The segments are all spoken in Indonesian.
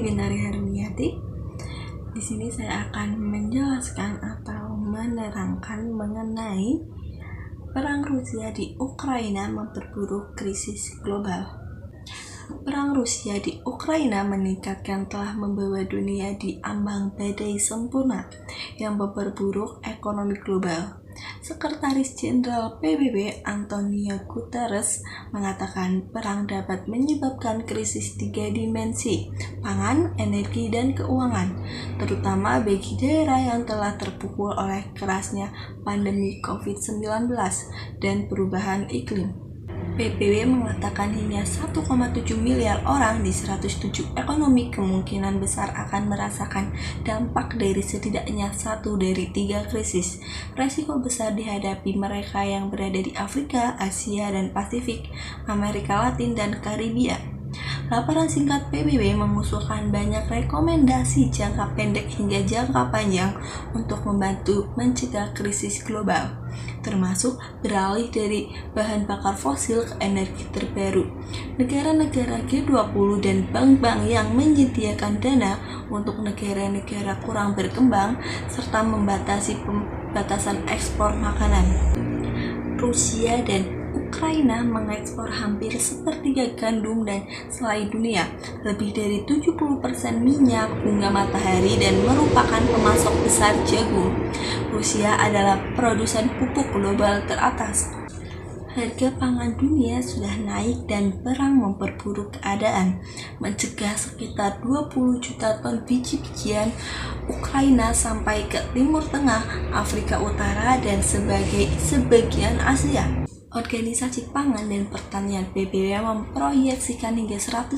Putri Bintari Hermiati. Di sini saya akan menjelaskan atau menerangkan mengenai perang Rusia di Ukraina memperburuk krisis global. Perang Rusia di Ukraina meningkatkan telah membawa dunia di ambang badai sempurna yang memperburuk ekonomi global. Sekretaris Jenderal PBB Antonio Guterres mengatakan perang dapat menyebabkan krisis 3 dimensi, pangan, energi, dan keuangan, terutama bagi daerah yang telah terpukul oleh kerasnya pandemi COVID-19 dan perubahan iklim. PBB mengatakan hingga 1,7 miliar orang di 107 ekonomi kemungkinan besar akan merasakan dampak dari setidaknya 1 dari 3 krisis. Resiko besar dihadapi mereka yang berada di Afrika, Asia, dan Pasifik, Amerika Latin, dan Karibia. Laporan singkat PBB mengusulkan banyak rekomendasi jangka pendek hingga jangka panjang untuk membantu mencegah krisis global, termasuk beralih dari bahan bakar fosil ke energi terbaru. Negara-negara G20 dan bank-bank yang menyediakan dana untuk negara-negara kurang berkembang serta membatasi pembatasan ekspor makanan. Rusia dan Ukraina mengekspor hampir sepertiga gandum dan selai dunia, lebih dari 70% minyak, bunga matahari, dan merupakan pemasok besar jagung. Rusia adalah produsen pupuk global teratas. Harga pangan dunia sudah naik dan perang memperburuk keadaan, mencegah sekitar 20 juta ton biji-bijian Ukraina sampai ke Timur Tengah, Afrika Utara, dan sebagian Asia. Organisasi Pangan dan Pertanian PBB memproyeksikan hingga 181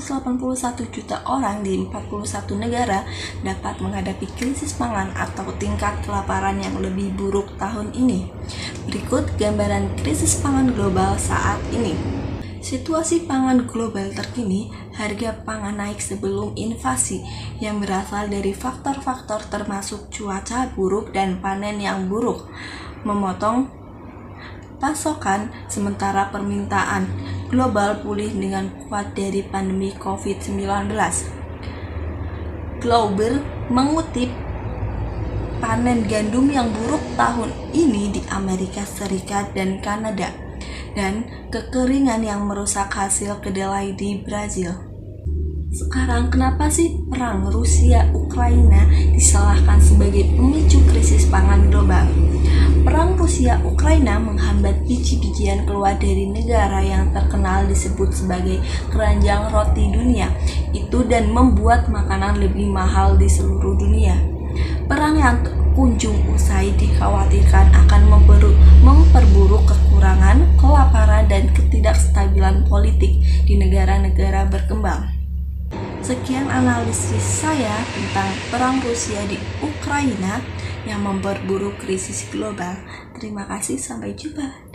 juta orang di 41 negara dapat menghadapi krisis pangan atau tingkat kelaparan yang lebih buruk tahun ini. Berikut gambaran krisis pangan global saat ini. Situasi pangan global terkini, harga pangan naik sebelum invasi yang berasal dari faktor-faktor termasuk cuaca buruk dan panen yang buruk, memotong pasokan, sementara permintaan global pulih dengan kuat dari pandemi COVID-19. Global mengutip panen gandum yang buruk tahun ini di Amerika Serikat dan Kanada, dan kekeringan yang merusak hasil kedelai di Brazil. Sekarang kenapa sih perang Rusia-Ukraina disalahkan sebagai pemicu krisis pangan global? Perang Rusia-Ukraina menghambat biji-bijian keluar dari negara yang terkenal disebut sebagai keranjang roti dunia itu dan membuat makanan lebih mahal di seluruh dunia. Perang yang kunjung usai dikhawatirkan akan memperburuk kekurangan, kelaparan, dan ketidakstabilan politik di negara-negara berkembang. Sekian analisis saya tentang perang Rusia di Ukraina yang memperburuk krisis global. Terima kasih, sampai jumpa.